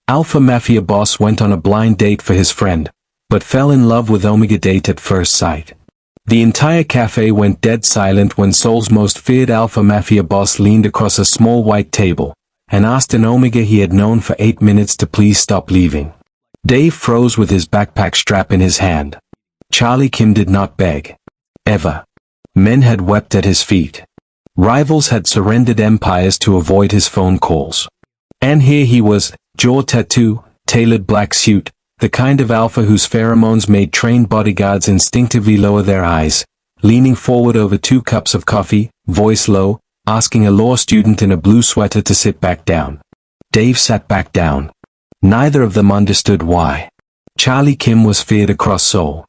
Alpha Mafia boss went on a blind date for his friend, but fell in love with Omega date at first sight. The entire cafe went dead silent when Seoul's most feared Alpha Mafia boss leaned across a small white table, and asked an Omega he had known for 8 minutes to please stop leaving. Dave froze with his backpack strap in his hand. Charlie Kim did not beg. Ever. Men had wept at his feet. Rivals had surrendered empires to avoid his phone calls. And here he was, jaw tattoo, tailored black suit, the kind of alpha whose pheromones made trained bodyguards instinctively lower their eyes, leaning forward over 2 cups of coffee, voice low, asking a law student in a blue sweater to sit back down. Dave sat back down. Neither of them understood why. Charlie Kim was feared across Seoul.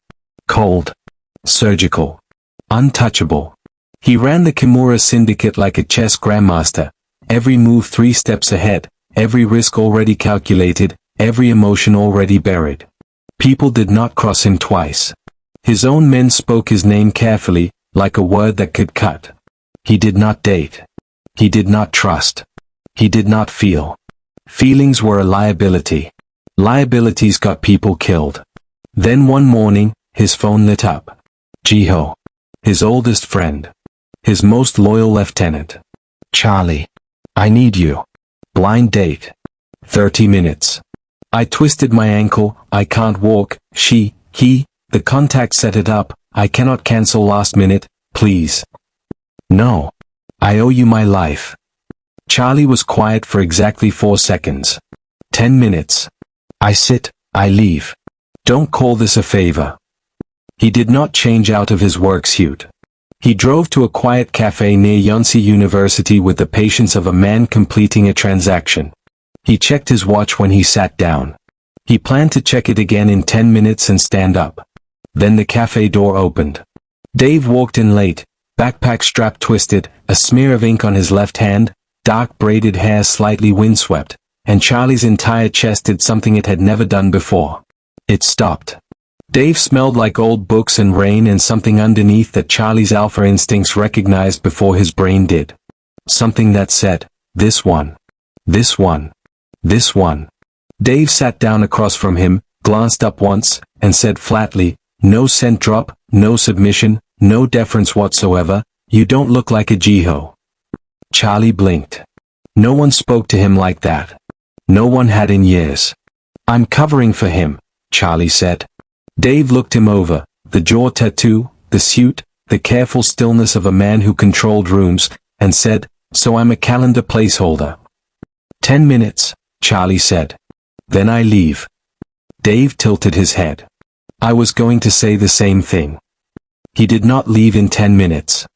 Cold. Surgical. Untouchable. He ran the Kimura syndicate like a chess grandmaster, every move 3 steps ahead, every risk already calculated, every emotion already buried. People did not cross him twice. His own men spoke his name carefully, like a word that could cut. He did not date. He did not trust. He did not feel. Feelings were a liability. Liabilities got people killed. Then one morning, his phone lit up. Jiho. His oldest friend. His most loyal lieutenant. Charlie. I need you. Blind date. 30 minutes. I twisted my ankle, I can't walk, he, the contact set it up, I cannot cancel last minute, please. No. I owe you my life. Charlie was quiet for exactly 4 seconds. 10 minutes. I sit, I leave. Don't call this a favor. He did not change out of his work suit. He drove to a quiet cafe near Yonsei University with the patience of a man completing a transaction. He checked his watch when he sat down. He planned to check it again in 10 minutes and stand up. Then the cafe door opened. Dave walked in late, backpack strap twisted, a smear of ink on his left hand, dark braided hair slightly windswept, and Charlie's entire chest did something it had never done before. It stopped. Dave smelled like old books and rain and something underneath that Charlie's alpha instincts recognized before his brain did. Something that said, this one. This one. This one. Dave sat down across from him, glanced up once, and said flatly, no scent drop, no submission, no deference whatsoever, you don't look like a Jiho. Charlie blinked. No one spoke to him like that. No one had in years. I'm covering for him, Charlie said. Dave looked him over, the jaw tattoo, the suit, the careful stillness of a man who controlled rooms, and said, so I'm a calendar placeholder. 10 minutes. Charlie said. Then I leave. Dave tilted his head. I was going to say the same thing. He did not leave in 10 minutes.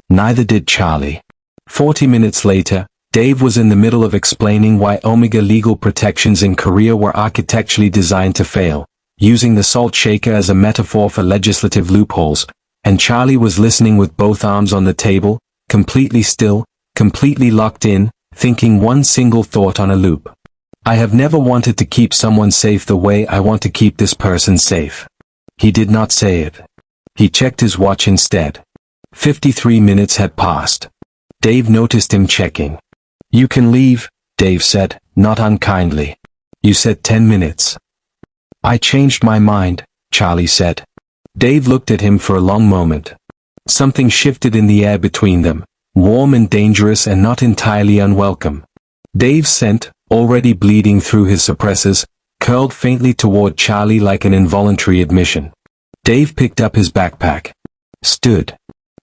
Neither did Charlie. 40 minutes later, Dave was in the middle of explaining why Omega legal protections in Korea were architecturally designed to fail, using the salt shaker as a metaphor for legislative loopholes, and Charlie was listening with both arms on the table, completely still, completely locked in, thinking one single thought on a loop. I have never wanted to keep someone safe the way I want to keep this person safe. He did not say it. He checked his watch instead. 53 minutes had passed. Dave noticed him checking. You can leave, Dave said, not unkindly. You said 10 minutes. I changed my mind, Charlie said. Dave looked at him for a long moment. Something shifted in the air between them, warm and dangerous and not entirely unwelcome. Dave's scent, already bleeding through his suppressors, curled faintly toward Charlie like an involuntary admission. Dave picked up his backpack. Stood.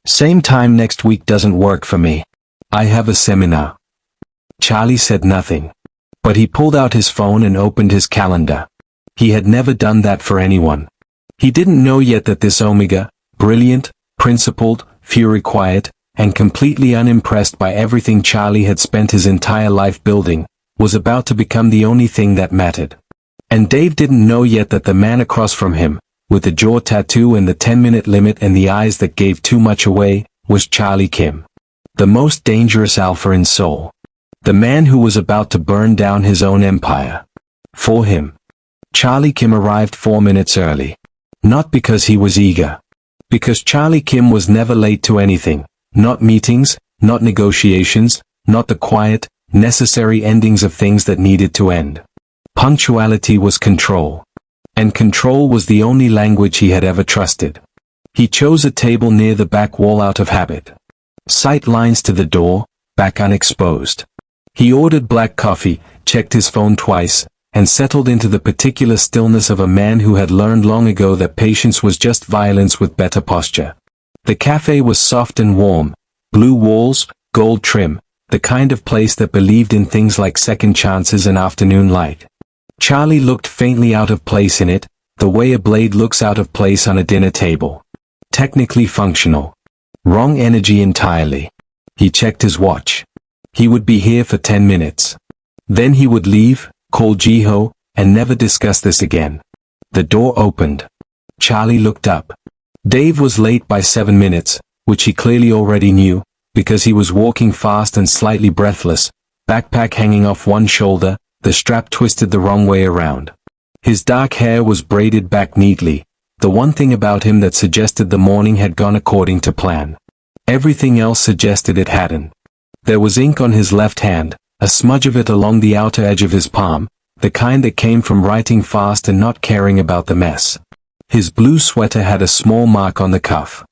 Same time next week doesn't work for me. I have a seminar. Charlie said nothing. But he pulled out his phone and opened his calendar. He had never done that for anyone. He didn't know yet that this Omega, brilliant, principled, fury quiet, and completely unimpressed by everything Charlie had spent his entire life building, was about to become the only thing that mattered. And Dave didn't know yet that the man across from him, with the jaw tattoo and the 10-minute limit and the eyes that gave too much away, was Charlie Kim. The most dangerous alpha in Seoul. The man who was about to burn down his own empire. For him. Charlie Kim arrived 4 minutes early. Not because he was eager. Because Charlie Kim was never late to anything. Not meetings, not negotiations, not the quiet, necessary endings of things that needed to end. Punctuality was control. And control was the only language he had ever trusted. He chose a table near the back wall out of habit. Sight lines to the door, back unexposed. He ordered black coffee, checked his phone twice, and settled into the particular stillness of a man who had learned long ago that patience was just violence with better posture. The cafe was soft and warm, blue walls, gold trim, the kind of place that believed in things like second chances and afternoon light. Charlie looked faintly out of place in it, the way a blade looks out of place on a dinner table. Technically functional. Wrong energy entirely. He checked his watch. He would be here for 10 minutes. Then he would leave, call Jiho, and never discuss this again. The door opened. Charlie looked up. Dave was late by 7 minutes, which he clearly already knew, because he was walking fast and slightly breathless, backpack hanging off one shoulder, the strap twisted the wrong way around. His dark hair was braided back neatly, the one thing about him that suggested the morning had gone according to plan. Everything else suggested it hadn't. There was ink on his left hand, a smudge of it along the outer edge of his palm, the kind that came from writing fast and not caring about the mess. His blue sweater had a small mark on the cuff.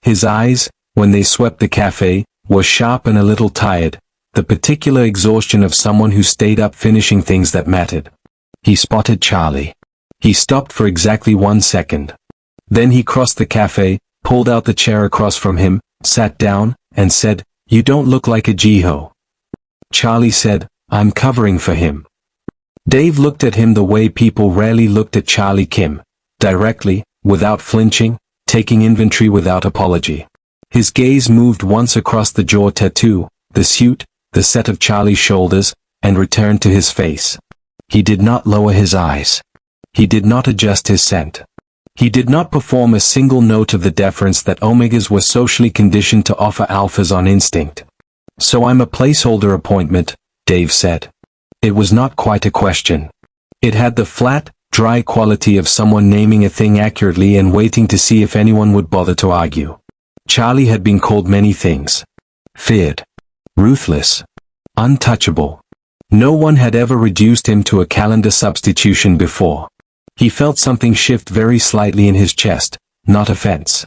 His eyes, when they swept the cafe, were sharp and a little tired, the particular exhaustion of someone who stayed up finishing things that mattered. He spotted Charlie. He stopped for exactly 1 second. Then he crossed the cafe, pulled out the chair across from him, sat down, and said, "You don't look like a Jiho." Charlie said, "I'm covering for him." Dave looked at him the way people rarely looked at Charlie Kim. Directly, without flinching, taking inventory without apology. His gaze moved once across the jaw tattoo, the suit, the set of Charlie's shoulders, and returned to his face. He did not lower his eyes. He did not adjust his scent. He did not perform a single note of the deference that Omegas were socially conditioned to offer alphas on instinct. "So I'm a placeholder appointment," Dave said. It was not quite a question. It had the flat, dry quality of someone naming a thing accurately and waiting to see if anyone would bother to argue. Charlie had been called many things. Feared. Ruthless. Untouchable. No one had ever reduced him to a calendar substitution before. He felt something shift very slightly in his chest, not offense.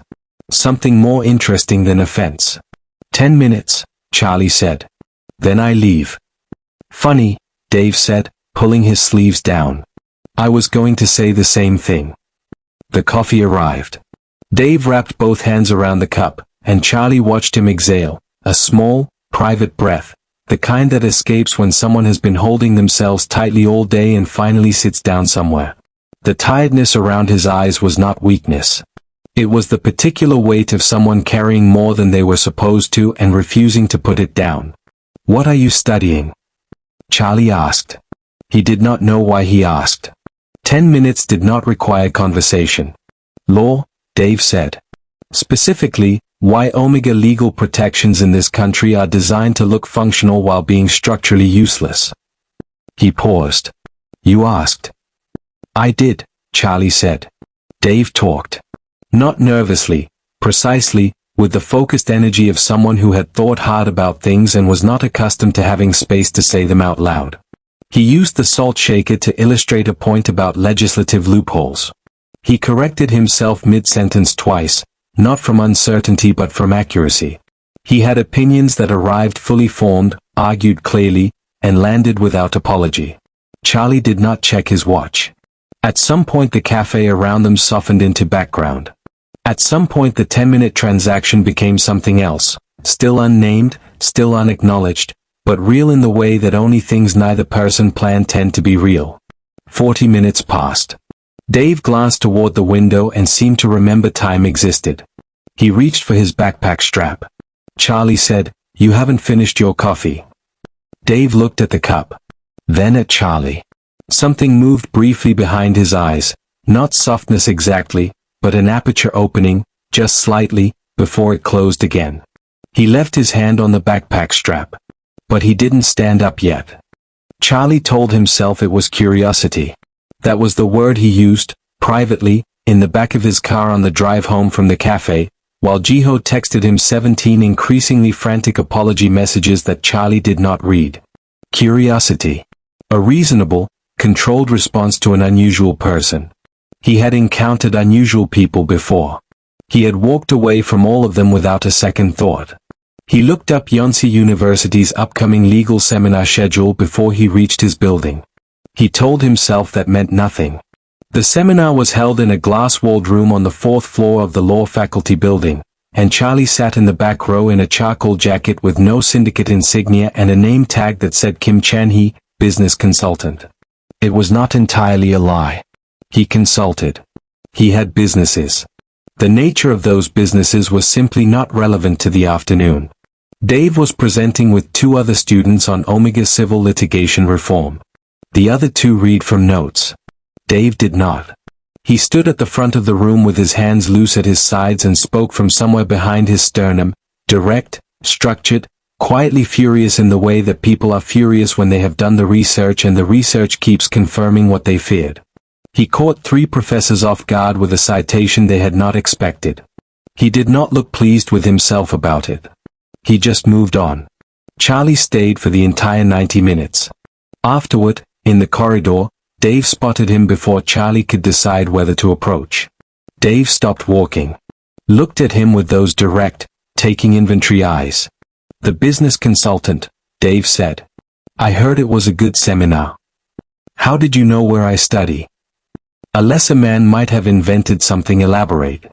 Something more interesting than offense. 10 minutes, Charlie said. Then I leave. Funny, Dave said, pulling his sleeves down. I was going to say the same thing. The coffee arrived. Dave wrapped both hands around the cup, and Charlie watched him exhale, a small, private breath, the kind that escapes when someone has been holding themselves tightly all day and finally sits down somewhere. The tiredness around his eyes was not weakness. It was the particular weight of someone carrying more than they were supposed to and refusing to put it down. What are you studying? Charlie asked. He did not know why he asked. 10 minutes did not require conversation. Law, Dave said. Specifically, why Omega legal protections in this country are designed to look functional while being structurally useless. He paused. You asked. I did, Charlie said. Dave talked. Not nervously, precisely, with the focused energy of someone who had thought hard about things and was not accustomed to having space to say them out loud. He used the salt shaker to illustrate a point about legislative loopholes. He corrected himself mid-sentence twice, not from uncertainty but from accuracy. He had opinions that arrived fully formed, argued clearly, and landed without apology. Charlie did not check his watch. At some point the cafe around them softened into background. At some point the 10-minute transaction became something else, still unnamed, still unacknowledged, but real in the way that only things neither person planned tend to be real. 40 minutes passed. Dave glanced toward the window and seemed to remember time existed. He reached for his backpack strap. Charlie said, You haven't finished your coffee. Dave looked at the cup. Then at Charlie. Something moved briefly behind his eyes, not softness exactly, but an aperture opening, just slightly, before it closed again. He left his hand on the backpack strap. But he didn't stand up yet. Charlie told himself it was curiosity. That was the word he used, privately, in the back of his car on the drive home from the cafe, while Jiho texted him 17 increasingly frantic apology messages that Charlie did not read. Curiosity. A reasonable, controlled response to an unusual person. He had encountered unusual people before. He had walked away from all of them without a second thought. He looked up Yonsei University's upcoming legal seminar schedule before he reached his building. He told himself that meant nothing. The seminar was held in a glass-walled room on the 4th floor of the law faculty building, and Charlie sat in the back row in a charcoal jacket with no syndicate insignia and a name tag that said Kim Chan-hee, business consultant. It was not entirely a lie. He consulted. He had businesses. The nature of those businesses was simply not relevant to the afternoon. Dave was presenting with 2 other students on Omega civil litigation reform. The other 2 read from notes. Dave did not. He stood at the front of the room with his hands loose at his sides and spoke from somewhere behind his sternum, direct, structured, quietly furious in the way that people are furious when they have done the research and the research keeps confirming what they feared. He caught 3 professors off guard with a citation they had not expected. He did not look pleased with himself about it. He just moved on. Charlie stayed for the entire 90 minutes. Afterward, in the corridor, Dave spotted him before Charlie could decide whether to approach. Dave stopped walking. Looked at him with those direct, taking inventory eyes. "The business consultant," Dave said. "I heard it was a good seminar. How did you know where I study?" A lesser man might have invented something elaborate.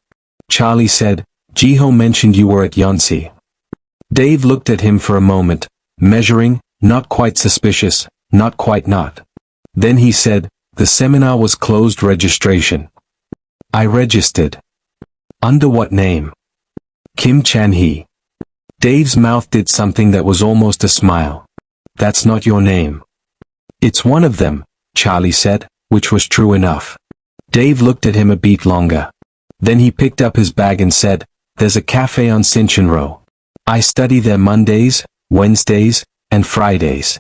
Charlie said, "Jiho mentioned you were at Yonsei." Dave looked at him for a moment, measuring, not quite suspicious, not quite not. Then he said, "The seminar was closed registration." "I registered." "Under what name?" "Kim Chan-hee." Dave's mouth did something that was almost a smile. "That's not your name." "It's one of them," Charlie said, which was true enough. Dave looked at him a beat longer. Then he picked up his bag and said, "There's a cafe on Sinshin Row. I study there Mondays, Wednesdays, and Fridays.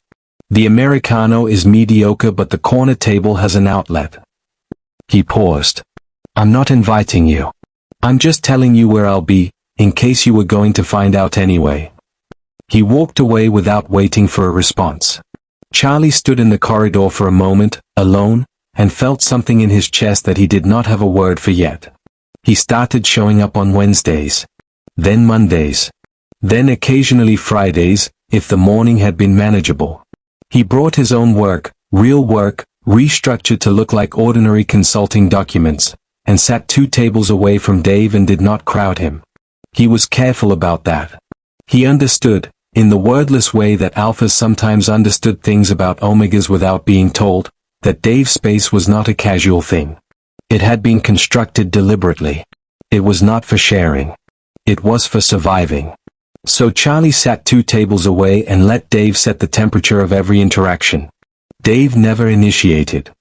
The Americano is mediocre but the corner table has an outlet." He paused. "I'm not inviting you. I'm just telling you where I'll be, in case you were going to find out anyway." He walked away without waiting for a response. Charlie stood in the corridor for a moment, alone, and felt something in his chest that he did not have a word for yet. He started showing up on Wednesdays. Then Mondays. Then occasionally Fridays, if the morning had been manageable. He brought his own work, real work, restructured to look like ordinary consulting documents, and sat 2 tables away from Dave and did not crowd him. He was careful about that. He understood, in the wordless way that alphas sometimes understood things about omegas without being told, that Dave's space was not a casual thing. It had been constructed deliberately. It was not for sharing. It was for surviving. So Charlie sat 2 tables away and let Dave set the temperature of every interaction. Dave never initiated.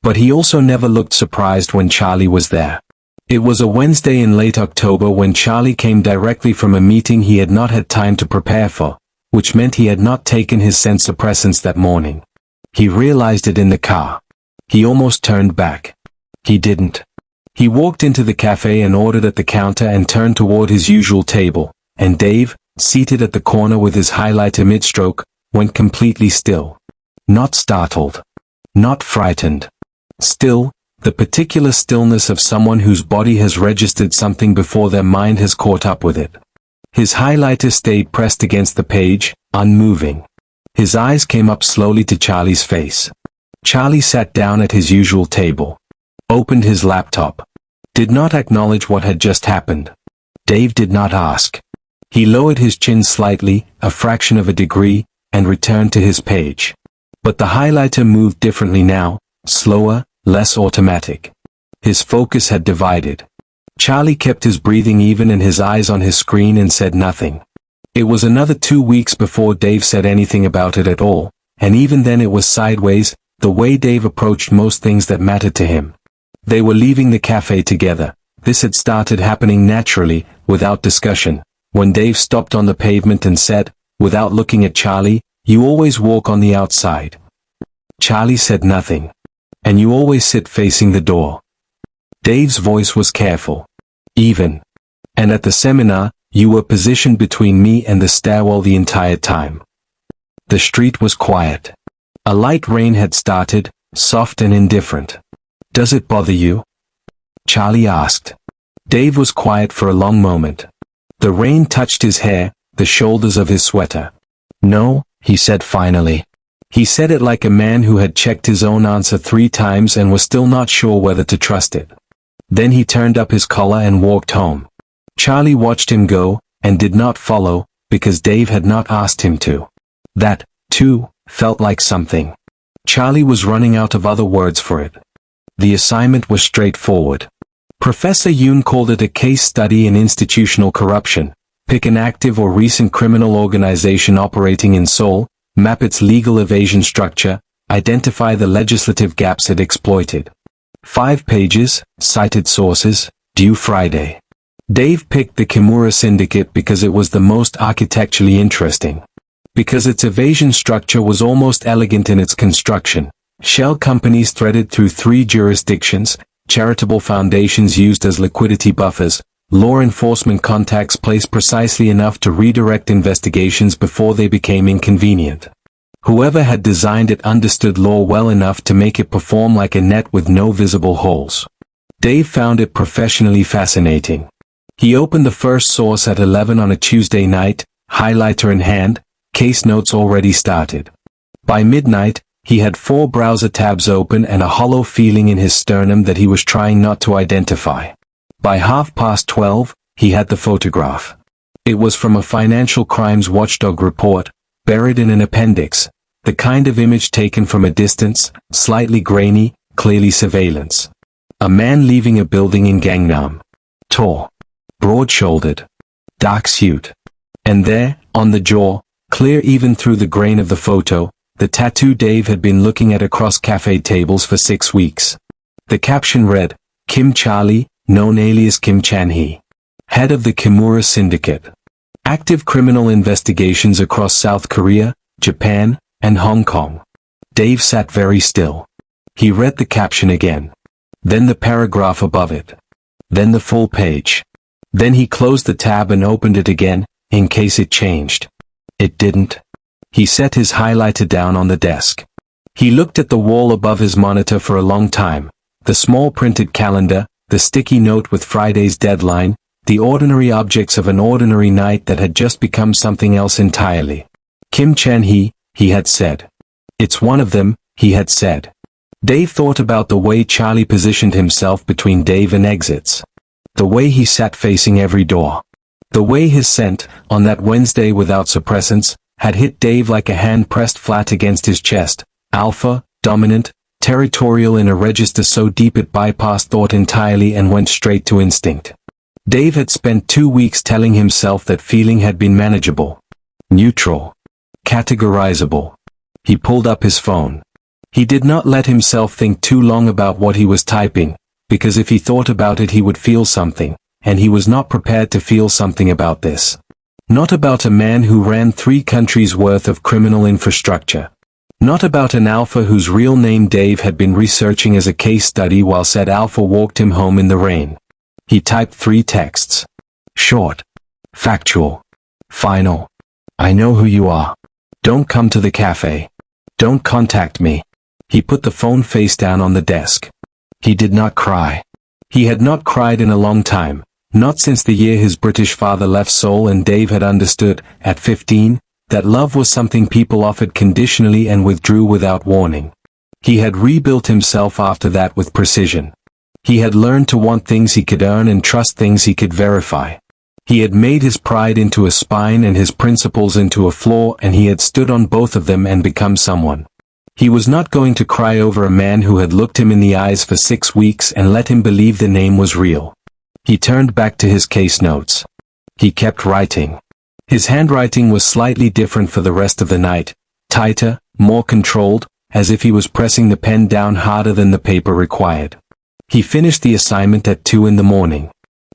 But he also never looked surprised when Charlie was there. It was a Wednesday in late October when Charlie came directly from a meeting he had not had time to prepare for, which meant he had not taken his scent suppressants that morning. He realized it in the car. He almost turned back. He didn't. He walked into the cafe and ordered at the counter and turned toward his usual table, and Dave, seated at the corner with his highlighter mid-stroke, went completely still. Not startled. Not frightened. Still, the particular stillness of someone whose body has registered something before their mind has caught up with it. His highlighter stayed pressed against the page, unmoving. His eyes came up slowly to Charlie's face. Charlie sat down at his usual table. Opened his laptop. Did not acknowledge what had just happened. Dave did not ask. He lowered his chin slightly, a fraction of a degree, and returned to his page. But the highlighter moved differently now, slower, less automatic. His focus had divided. Charlie kept his breathing even and his eyes on his screen and said nothing. It was another 2 weeks before Dave said anything about it at all, and even then it was sideways, the way Dave approached most things that mattered to him. They were leaving the cafe together. This had started happening naturally, without discussion, when Dave stopped on the pavement and said, without looking at Charlie, "You always walk on the outside." Charlie said nothing. "And you always sit facing the door." Dave's voice was careful. "Even. And at the seminar, you were positioned between me and the stairwell the entire time." The street was quiet. A light rain had started, soft and indifferent. "Does it bother you?" Charlie asked. Dave was quiet for a long moment. The rain touched his hair, the shoulders of his sweater. "No," he said finally. He said it like a man who had checked his own answer 3 times and was still not sure whether to trust it. Then he turned up his collar and walked home. Charlie watched him go, and did not follow, because Dave had not asked him to. That, too, felt like something. Charlie was running out of other words for it. The assignment was straightforward. Professor Yoon called it a case study in institutional corruption. Pick an active or recent criminal organization operating in Seoul, map its legal evasion structure, identify the legislative gaps it exploited. 5 pages, cited sources, due Friday. Dave picked the Kimura Syndicate because it was the most architecturally interesting. Because its evasion structure was almost elegant in its construction. Shell companies threaded through 3 jurisdictions, charitable foundations used as liquidity buffers, law enforcement contacts placed precisely enough to redirect investigations before they became inconvenient. Whoever had designed it understood law well enough to make it perform like a net with no visible holes. Dave found it professionally fascinating. He opened the first source at 11 on a Tuesday night, highlighter in hand, case notes already started. By midnight, he had 4 browser tabs open and a hollow feeling in his sternum that he was trying not to identify. By 12:30, he had the photograph. It was from a financial crimes watchdog report, buried in an appendix, the kind of image taken from a distance, slightly grainy, clearly surveillance. A man leaving a building in Gangnam. Tall. Broad-shouldered. Dark suit. And there, on the jaw, clear even through the grain of the photo, the tattoo Dave had been looking at across cafe tables for 6 weeks. The caption read, Kim Charlie, known alias Kim Chan-hee. Head of the Kimura Syndicate. Active criminal investigations across South Korea, Japan, and Hong Kong. Dave sat very still. He read the caption again. Then the paragraph above it. Then the full page. Then he closed the tab and opened it again, in case it changed. It didn't. He set his highlighter down on the desk. He looked at the wall above his monitor for a long time. The small printed calendar, the sticky note with Friday's deadline, the ordinary objects of an ordinary night that had just become something else entirely. Kim Chan-hee, he had said. It's one of them, he had said. Dave thought about the way Charlie positioned himself between Dave and exits. The way he sat facing every door. The way his scent, on that Wednesday without suppressants, had hit Dave like a hand pressed flat against his chest, alpha, dominant, territorial in a register so deep it bypassed thought entirely and went straight to instinct. Dave had spent 2 weeks telling himself that feeling had been manageable. Neutral. Categorizable. He pulled up his phone. He did not let himself think too long about what he was typing, because if he thought about it he would feel something, and he was not prepared to feel something about this. Not about a man who ran 3 countries' worth of criminal infrastructure. Not about an alpha whose real name Dave had been researching as a case study while said alpha walked him home in the rain. He typed 3 texts. Short. Factual. Final. I know who you are. Don't come to the cafe. Don't contact me. He put the phone face down on the desk. He did not cry. He had not cried in a long time, not since the year his British father left Seoul, and Dave had understood, at 15, that love was something people offered conditionally and withdrew without warning. He had rebuilt himself after that with precision. He had learned to want things he could earn and trust things he could verify. He had made his pride into a spine and his principles into a floor, and he had stood on both of them and become someone. He was not going to cry over a man who had looked him in the eyes for 6 weeks and let him believe the name was real. He turned back to his case notes. He kept writing. His handwriting was slightly different for the rest of the night, tighter, more controlled, as if he was pressing the pen down harder than the paper required. He finished the assignment at 2 in the morning.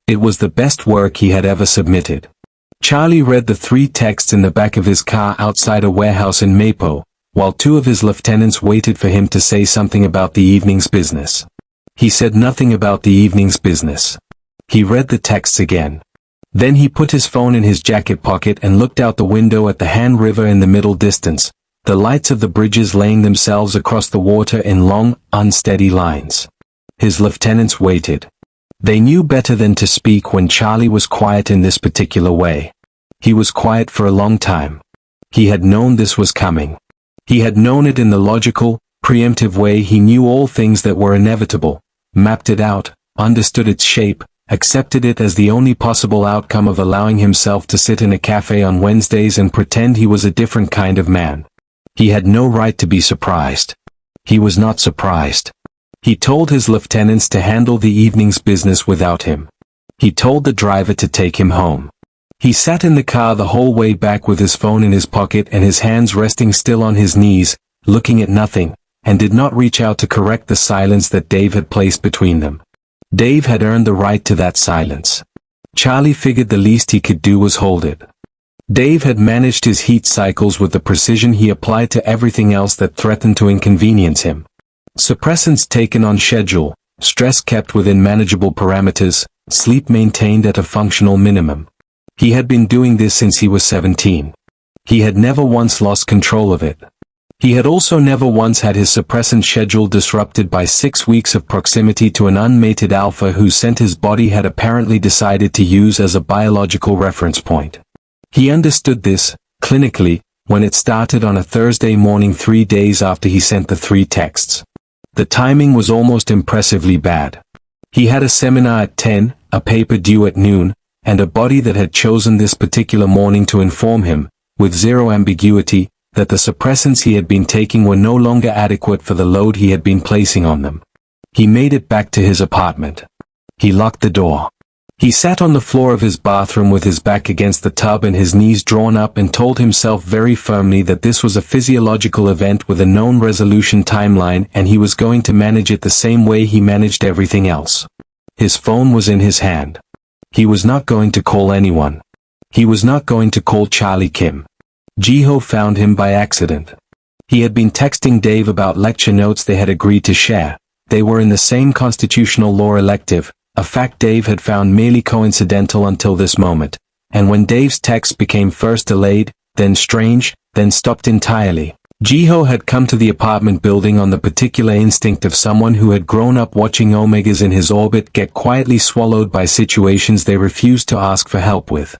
It was the best work he had ever submitted. Charlie read the 3 texts in the back of his car outside a warehouse in Mapo, while 2 of his lieutenants waited for him to say something about the evening's business. He said nothing about the evening's business. He read the texts again. Then he put his phone in his jacket pocket and looked out the window at the Han River in the middle distance, the lights of the bridges laying themselves across the water in long, unsteady lines. His lieutenants waited. They knew better than to speak when Charlie was quiet in this particular way. He was quiet for a long time. He had known this was coming. He had known it in the logical, preemptive way. He knew all things that were inevitable, mapped it out, understood its shape, accepted it as the only possible outcome of allowing himself to sit in a cafe on Wednesdays and pretend he was a different kind of man. He had no right to be surprised. He was not surprised. He told his lieutenants to handle the evening's business without him. He told the driver to take him home. He sat in the car the whole way back with his phone in his pocket and his hands resting still on his knees, looking at nothing, and did not reach out to correct the silence that Dave had placed between them. Dave had earned the right to that silence. Charlie figured the least he could do was hold it. Dave had managed his heat cycles with the precision he applied to everything else that threatened to inconvenience him. Suppressants taken on schedule, stress kept within manageable parameters, sleep maintained at a functional minimum. He had been doing this since he was 17. He had never once lost control of it. He had also never once had his suppressant schedule disrupted by 6 weeks of proximity to an unmated alpha whose scent his body had apparently decided to use as a biological reference point. He understood this, clinically, when it started on a Thursday morning 3 days after he sent the 3 texts. The timing was almost impressively bad. He had a seminar at 10, a paper due at noon, and a body that had chosen this particular morning to inform him, with zero ambiguity, that the suppressants he had been taking were no longer adequate for the load he had been placing on them. He made it back to his apartment. He locked the door. He sat on the floor of his bathroom with his back against the tub and his knees drawn up and told himself very firmly that this was a physiological event with a known resolution timeline and he was going to manage it the same way he managed everything else. His phone was in his hand. He was not going to call anyone. He was not going to call Charlie Kim. Jiho found him by accident. He had been texting Dave about lecture notes they had agreed to share. They were in the same constitutional law elective, a fact Dave had found merely coincidental until this moment, and when Dave's text became first delayed, then strange, then stopped entirely, Jiho had come to the apartment building on the particular instinct of someone who had grown up watching Omegas in his orbit get quietly swallowed by situations they refused to ask for help with.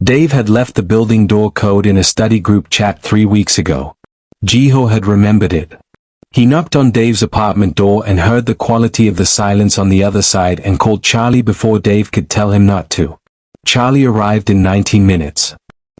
Dave had left the building door code in a study group chat 3 weeks ago. Jiho had remembered it. He knocked on Dave's apartment door and heard the quality of the silence on the other side and called Charlie before Dave could tell him not to. Charlie arrived in 19 minutes.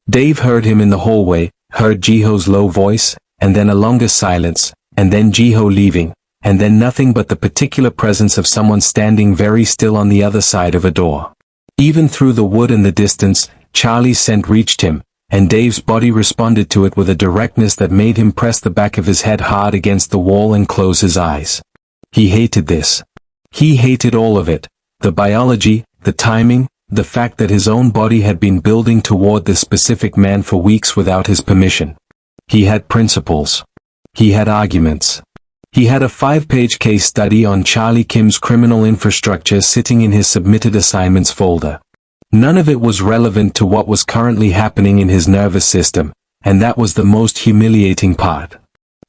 Dave heard him in the hallway, heard Jiho's low voice, and then a longer silence, and then Jiho leaving, and then nothing but the particular presence of someone standing very still on the other side of a door. Even through the wood and the distance, Charlie's scent reached him, and Dave's body responded to it with a directness that made him press the back of his head hard against the wall and close his eyes. He hated this. He hated all of it, the biology, the timing, the fact that his own body had been building toward this specific man for weeks without his permission. He had principles. He had arguments. He had a 5-page case study on Charlie Kim's criminal infrastructure sitting in his submitted assignments folder. None of it was relevant to what was currently happening in his nervous system, and that was the most humiliating part.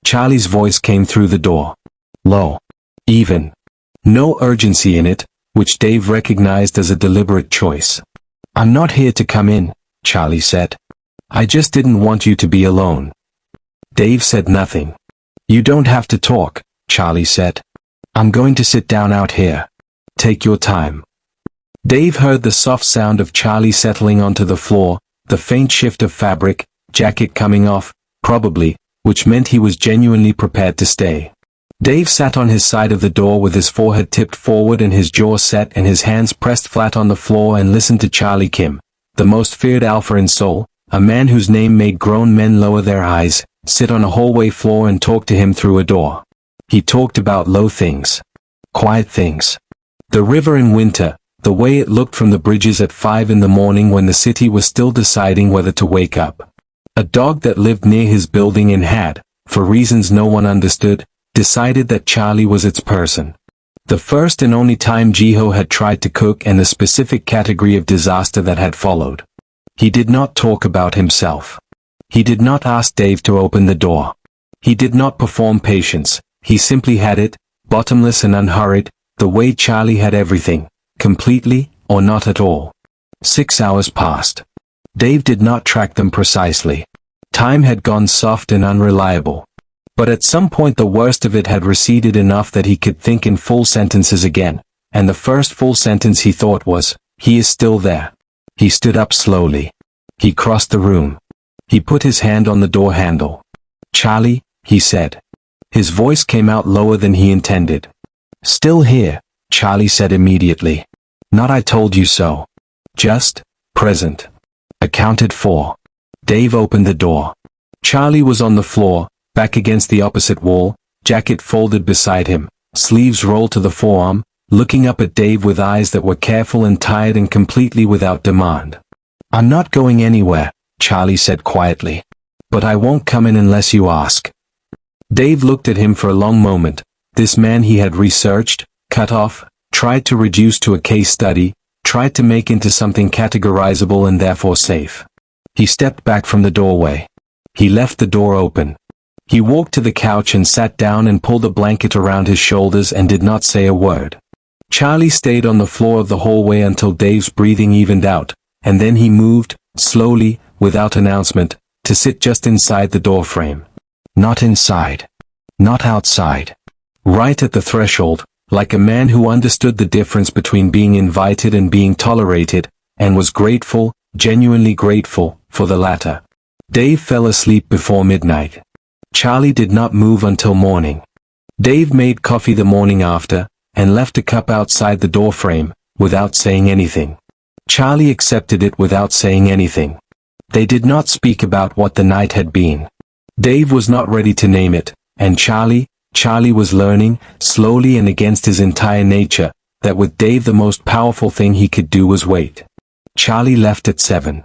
Charlie's voice came through the door. Low. Even. No urgency in it, which Dave recognized as a deliberate choice. "I'm not here to come in," Charlie said. "I just didn't want you to be alone." Dave said nothing. "You don't have to talk," Charlie said. "I'm going to sit down out here. Take your time." Dave heard the soft sound of Charlie settling onto the floor, the faint shift of fabric, jacket coming off, probably, which meant he was genuinely prepared to stay. Dave sat on his side of the door with his forehead tipped forward and his jaw set and his hands pressed flat on the floor and listened to Charlie Kim, the most feared alpha in Seoul, a man whose name made grown men lower their eyes, sit on a hallway floor and talk to him through a door. He talked about low things. Quiet things. The river in winter, the way it looked from the bridges at 5 in the morning when the city was still deciding whether to wake up. A dog that lived near his building and had, for reasons no one understood, decided that Charlie was its person. The first and only time Jiho had tried to cook and the specific category of disaster that had followed. He did not talk about himself. He did not ask Dave to open the door. He did not perform patience, he simply had it, bottomless and unhurried, the way Charlie had everything, completely, or not at all. 6 hours passed. Dave did not track them precisely. Time had gone soft and unreliable. But at some point the worst of it had receded enough that he could think in full sentences again, and the first full sentence he thought was, "He is still there." He stood up slowly. He crossed the room. He put his hand on the door handle. "Charlie," he said. His voice came out lower than he intended. "Still here," Charlie said immediately. "Not I told you so. Just, present. Accounted for." Dave opened the door. Charlie was on the floor, back against the opposite wall, jacket folded beside him, sleeves rolled to the forearm, looking up at Dave with eyes that were careful and tired and completely without demand. "I'm not going anywhere," Charlie said quietly. "But I won't come in unless you ask." Dave looked at him for a long moment, this man he had researched, cut off, tried to reduce to a case study, tried to make into something categorizable and therefore safe. He stepped back from the doorway. He left the door open. He walked to the couch and sat down and pulled a blanket around his shoulders and did not say a word. Charlie stayed on the floor of the hallway until Dave's breathing evened out, and then he moved, slowly, without announcement, to sit just inside the doorframe. Not inside. Not outside. Right at the threshold, like a man who understood the difference between being invited and being tolerated, and was grateful, genuinely grateful, for the latter. Dave fell asleep before midnight. Charlie did not move until morning. Dave made coffee the morning after, and left a cup outside the doorframe, without saying anything. Charlie accepted it without saying anything. They did not speak about what the night had been. Dave was not ready to name it, and Charlie was learning, slowly and against his entire nature, that with Dave the most powerful thing he could do was wait. Charlie left at 7.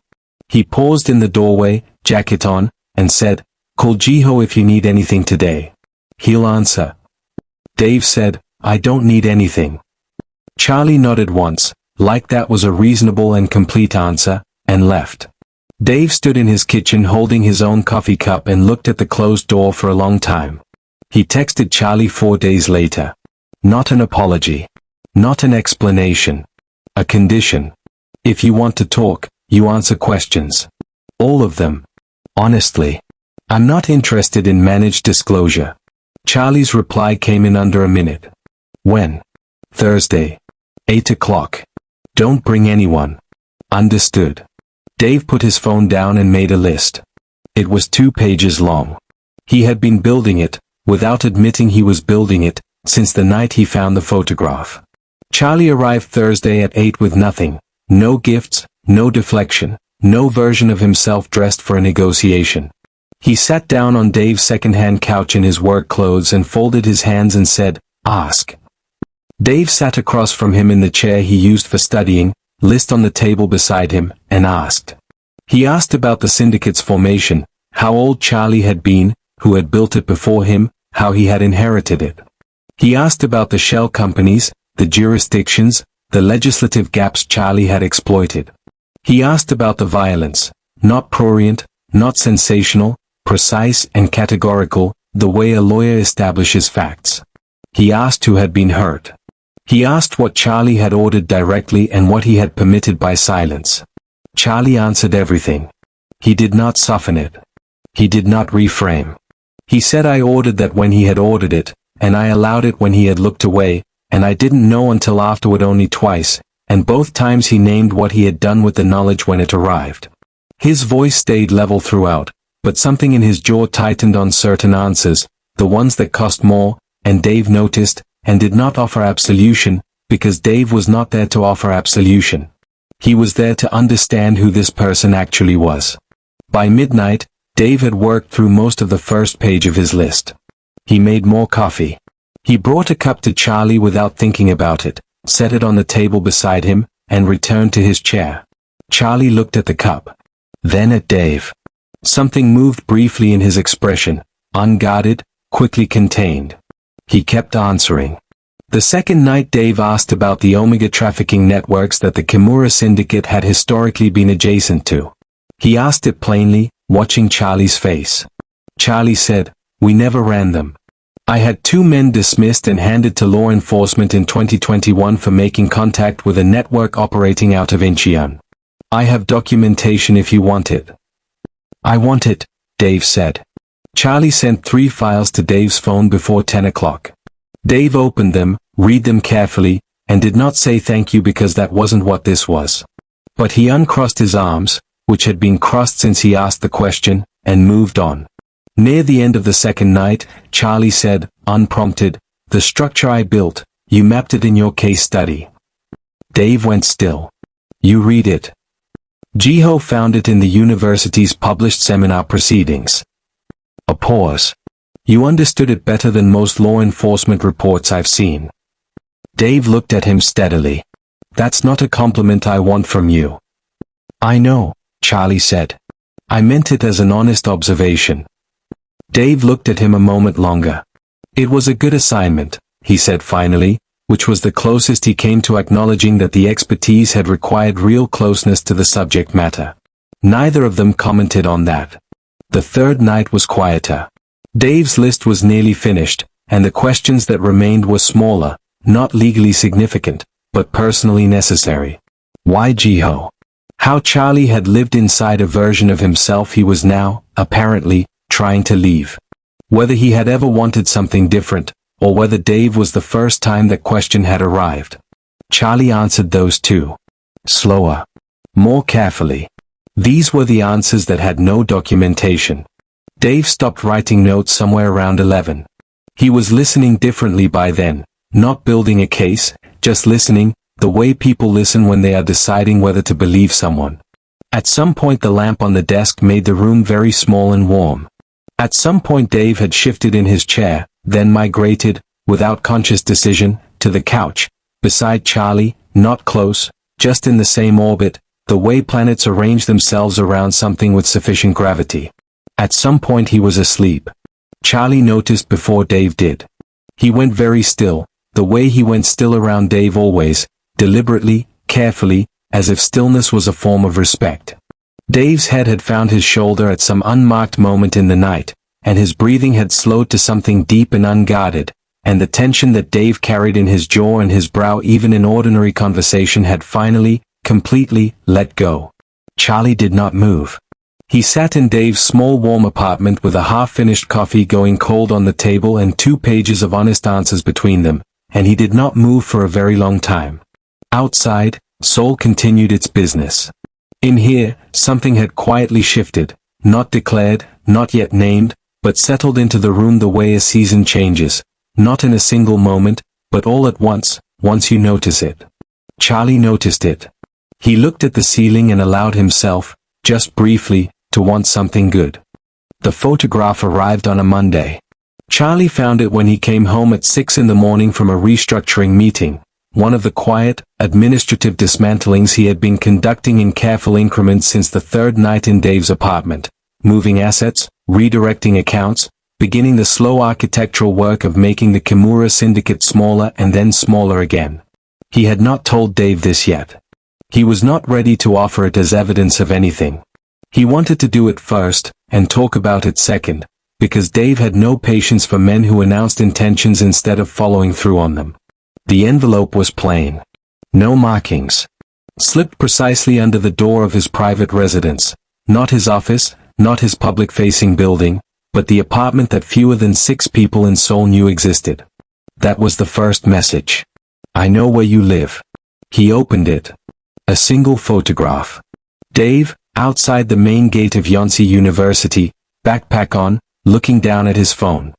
He paused in the doorway, jacket on, and said, "Call Jiho if you need anything today. He'll answer." Dave said, "I don't need anything." Charlie nodded once, like that was a reasonable and complete answer, and left. Dave stood in his kitchen holding his own coffee cup and looked at the closed door for a long time. He texted Charlie 4 days later. Not an apology. Not an explanation. A condition. If you want to talk, you answer questions. All of them. Honestly. I'm not interested in managed disclosure. Charlie's reply came in under a minute. When? Thursday. 8 o'clock. Don't bring anyone. Understood. Dave put his phone down and made a list. It was 2 pages long. He had been building it, without admitting he was building it, since the night he found the photograph. Charlie arrived Thursday at 8 with nothing. No gifts, no deflection, no version of himself dressed for a negotiation. He sat down on Dave's second-hand couch in his work clothes and folded his hands and said, "Ask." Dave sat across from him in the chair he used for studying, list on the table beside him, and asked. He asked about the syndicate's formation, how old Charlie had been, who had built it before him, how he had inherited it. He asked about the shell companies, the jurisdictions, the legislative gaps Charlie had exploited. He asked about the violence, not prurient, not sensational, precise and categorical, the way a lawyer establishes facts. He asked who had been hurt. He asked what Charlie had ordered directly and what he had permitted by silence. Charlie answered everything. He did not soften it. He did not reframe. He said I ordered that when he had ordered it, and I allowed it when he had looked away, and I didn't know until afterward only twice, and both times he named what he had done with the knowledge when it arrived. His voice stayed level throughout, but something in his jaw tightened on certain answers, the ones that cost more, and Dave noticed, and did not offer absolution, because Dave was not there to offer absolution. He was there to understand who this person actually was. By midnight, Dave had worked through most of the first page of his list. He made more coffee. He brought a cup to Charlie without thinking about it, set it on the table beside him, and returned to his chair. Charlie looked at the cup. Then at Dave. Something moved briefly in his expression, unguarded, quickly contained. He kept answering. The second night Dave asked about the Omega trafficking networks that the Kimura syndicate had historically been adjacent to. He asked it plainly, watching Charlie's face. Charlie said, We never ran them. I had 2 men dismissed and handed to law enforcement in 2021 for making contact with a network operating out of Incheon. I have documentation if you want it. I want it, Dave said. Charlie sent 3 files to Dave's phone before 10 o'clock. Dave opened them, read them carefully, and did not say thank you because that wasn't what this was. But he uncrossed his arms, which had been crossed since he asked the question, and moved on. Near the end of the second night, Charlie said, unprompted, "The structure I built, you mapped it in your case study." Dave went still. "You read it." Jiho found it in the university's published seminar proceedings. A pause. "You understood it better than most law enforcement reports I've seen." Dave looked at him steadily. "That's not a compliment I want from you." "I know," Charlie said. "I meant it as an honest observation." Dave looked at him a moment longer. "It was a good assignment," he said finally, which was the closest he came to acknowledging that the expertise had required real closeness to the subject matter. Neither of them commented on that. The third night was quieter. Dave's list was nearly finished, and the questions that remained were smaller, not legally significant, but personally necessary. Why Jiho? How Charlie had lived inside a version of himself he was now, apparently, trying to leave. Whether he had ever wanted something different, or whether Dave was the first time that question had arrived. Charlie answered those 2. Slower. More carefully. These were the answers that had no documentation. Dave stopped writing notes somewhere around 11. He was listening differently by then, not building a case, just listening, the way people listen when they are deciding whether to believe someone. At some point the lamp on the desk made the room very small and warm. At some point Dave had shifted in his chair, then migrated, without conscious decision, to the couch, beside Charlie, not close, just in the same orbit, the way planets arrange themselves around something with sufficient gravity. At some point he was asleep. Charlie noticed before Dave did. He went very still, the way he went still around Dave always, deliberately, carefully, as if stillness was a form of respect. Dave's head had found his shoulder at some unmarked moment in the night, and his breathing had slowed to something deep and unguarded, and the tension that Dave carried in his jaw and his brow even in ordinary conversation had finally, completely, let go. Charlie did not move. He sat in Dave's small warm apartment with a half-finished coffee going cold on the table and 2 pages of honest answers between them, and he did not move for a very long time. Outside, Seoul continued its business. In here, something had quietly shifted, not declared, not yet named, but settled into the room the way a season changes, not in a single moment, but all at once you notice it. Charlie noticed it. He looked at the ceiling and allowed himself, just briefly, to want something good. The photograph arrived on a Monday. Charlie found it when he came home at 6 in the morning from a restructuring meeting, one of the quiet, administrative dismantlings he had been conducting in careful increments since the third night in Dave's apartment, moving assets, redirecting accounts, beginning the slow architectural work of making the Kimura syndicate smaller and then smaller again. He had not told Dave this yet. He was not ready to offer it as evidence of anything. He wanted to do it first, and talk about it second, because Dave had no patience for men who announced intentions instead of following through on them. The envelope was plain. No markings. Slipped precisely under the door of his private residence. Not his office, not his public-facing building, but the apartment that fewer than 6 people in Seoul knew existed. That was the first message. "I know where you live." He opened it. A single photograph. Dave, outside the main gate of Yonsei University, backpack on, looking down at his phone.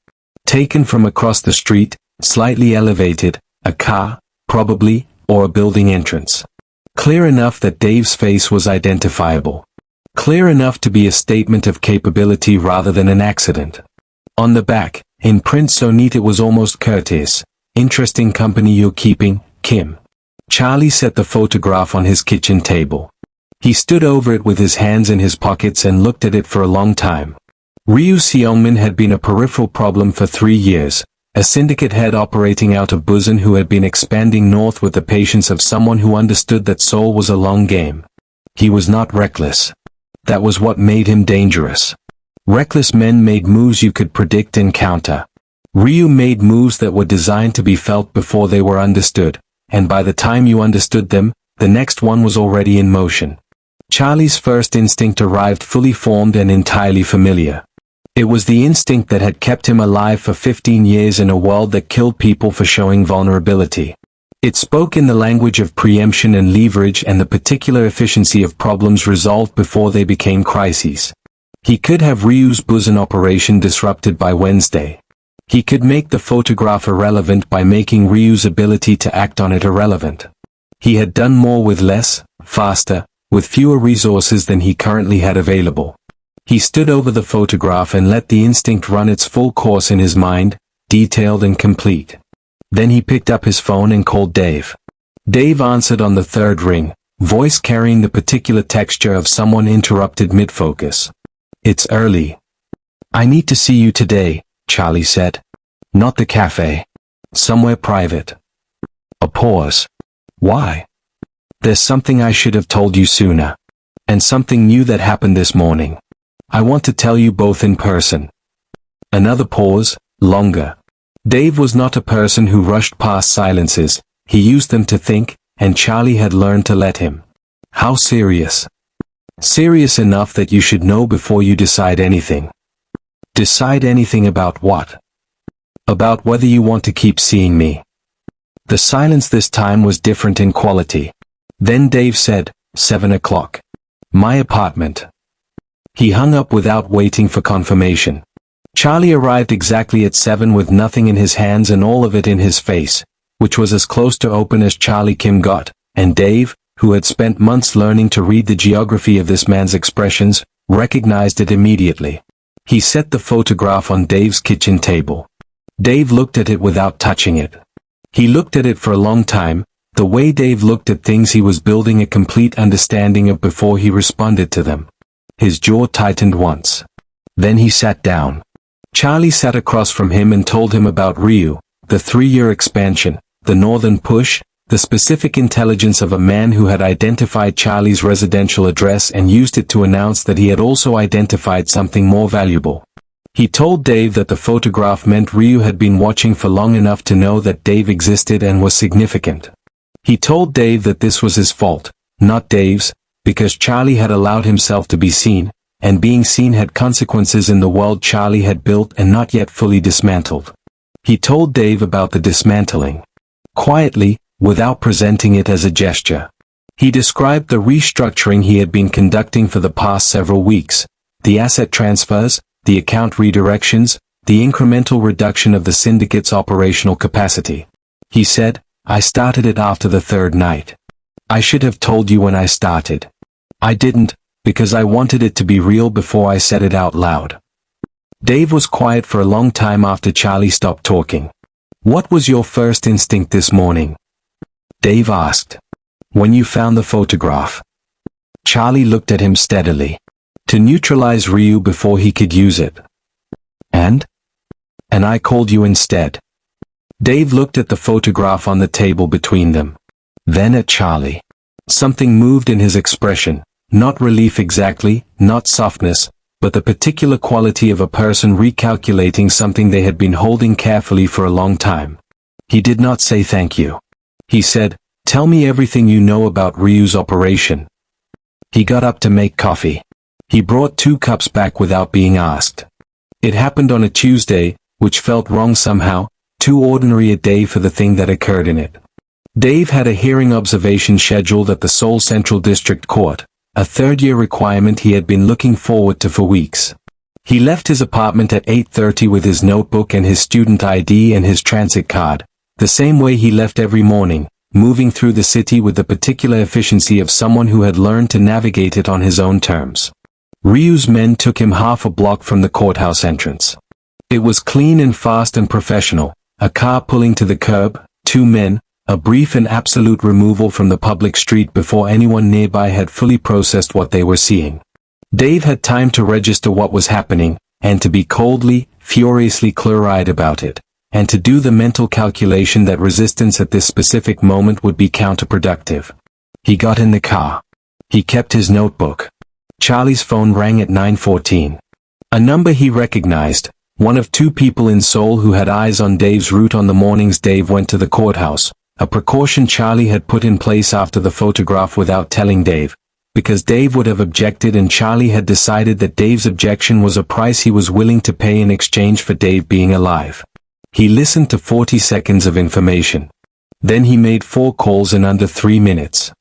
Taken from across the street, slightly elevated, a car, probably, or a building entrance. Clear enough that Dave's face was identifiable. Clear enough to be a statement of capability rather than an accident. On the back, in print so neat it was almost courteous, "Interesting company you're keeping, Kim." Charlie set the photograph on his kitchen table. He stood over it with his hands in his pockets and looked at it for a long time. Ryu Seongmin had been a peripheral problem for 3 years, a syndicate head operating out of Busan who had been expanding north with the patience of someone who understood that Seoul was a long game. He was not reckless. That was what made him dangerous. Reckless men made moves you could predict and counter. Ryu made moves that were designed to be felt before they were understood, and by the time you understood them, the next one was already in motion. Charlie's first instinct arrived fully formed and entirely familiar. It was the instinct that had kept him alive for 15 years in a world that killed people for showing vulnerability. It spoke in the language of preemption and leverage and the particular efficiency of problems resolved before they became crises. He could have Ryu's Busan operation disrupted by Wednesday. He could make the photograph irrelevant by making Ryu's ability to act on it irrelevant. He had done more with less, faster, with fewer resources than he currently had available. He stood over the photograph and let the instinct run its full course in his mind, detailed and complete. Then he picked up his phone and called Dave. Dave answered on the third ring, voice carrying the particular texture of someone interrupted mid-focus. "It's early. I need to see you today," Charlie said. "Not the cafe. Somewhere private." A pause. "Why?" "There's something I should have told you sooner. And something new that happened this morning. I want to tell you both in person." Another pause, longer. Dave was not a person who rushed past silences, he used them to think, and Charlie had learned to let him. "How serious?" "Serious enough that you should know before you decide anything." "Decide anything about what?" "About whether you want to keep seeing me." The silence this time was different in quality. Then Dave said, 7 o'clock. "My apartment." He hung up without waiting for confirmation. Charlie arrived exactly at 7 with nothing in his hands and all of it in his face, which was as close to open as Charlie Kim got, and Dave, who had spent months learning to read the geography of this man's expressions, recognized it immediately. He set the photograph on Dave's kitchen table. Dave looked at it without touching it. He looked at it for a long time. The way Dave looked at things he was building a complete understanding of before he responded to them. His jaw tightened once. Then he sat down. Charlie sat across from him and told him about Ryu, the 3-year expansion, the northern push, the specific intelligence of a man who had identified Charlie's residential address and used it to announce that he had also identified something more valuable. He told Dave that the photograph meant Ryu had been watching for long enough to know that Dave existed and was significant. He told Dave that this was his fault, not Dave's, because Charlie had allowed himself to be seen, and being seen had consequences in the world Charlie had built and not yet fully dismantled. He told Dave about the dismantling. Quietly, without presenting it as a gesture. He described the restructuring he had been conducting for the past several weeks, the asset transfers, the account redirections, the incremental reduction of the syndicate's operational capacity. He said, "I started it after the 3rd night. I should have told you when I started. I didn't, because I wanted it to be real before I said it out loud." Dave was quiet for a long time after Charlie stopped talking. "What was your first instinct this morning?" Dave asked. "When you found the photograph." Charlie looked at him steadily. "To neutralize Ryu before he could use it." "And?" "And I called you instead." Dave looked at the photograph on the table between them. Then at Charlie. Something moved in his expression, not relief exactly, not softness, but the particular quality of a person recalculating something they had been holding carefully for a long time. He did not say thank you. He said, "Tell me everything you know about Ryu's operation." He got up to make coffee. He brought 2 cups back without being asked. It happened on a Tuesday, which felt wrong somehow, too ordinary a day for the thing that occurred in it. Dave had a hearing observation scheduled at the Seoul Central District Court, a 3rd-year requirement he had been looking forward to for weeks. He left his apartment at 8:30 with his notebook and his student ID and his transit card, the same way he left every morning, moving through the city with the particular efficiency of someone who had learned to navigate it on his own terms. Ryu's men took him half a block from the courthouse entrance. It was clean and fast and professional, a car pulling to the curb, 2 men, a brief and absolute removal from the public street before anyone nearby had fully processed what they were seeing. Dave had time to register what was happening, and to be coldly, furiously clear-eyed about it, and to do the mental calculation that resistance at this specific moment would be counterproductive. He got in the car. He kept his notebook. Charlie's phone rang at 9:14. A number he recognized, one of two people in Seoul who had eyes on Dave's route on the mornings Dave went to the courthouse, a precaution Charlie had put in place after the photograph without telling Dave, because Dave would have objected and Charlie had decided that Dave's objection was a price he was willing to pay in exchange for Dave being alive. He listened to 40 seconds of information. Then he made 4 calls in under 3 minutes.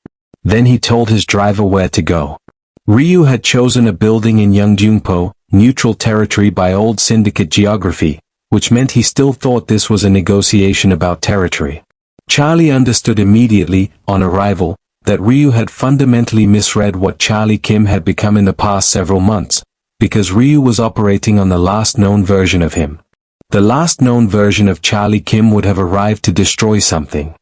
Then he told his driver where to go. Ryu had chosen a building in Yeongjungpo, neutral territory by old syndicate geography, which meant he still thought this was a negotiation about territory. Charlie understood immediately, on arrival, that Ryu had fundamentally misread what Charlie Kim had become in the past several months, because Ryu was operating on the last known version of him. The last known version of Charlie Kim would have arrived to destroy something.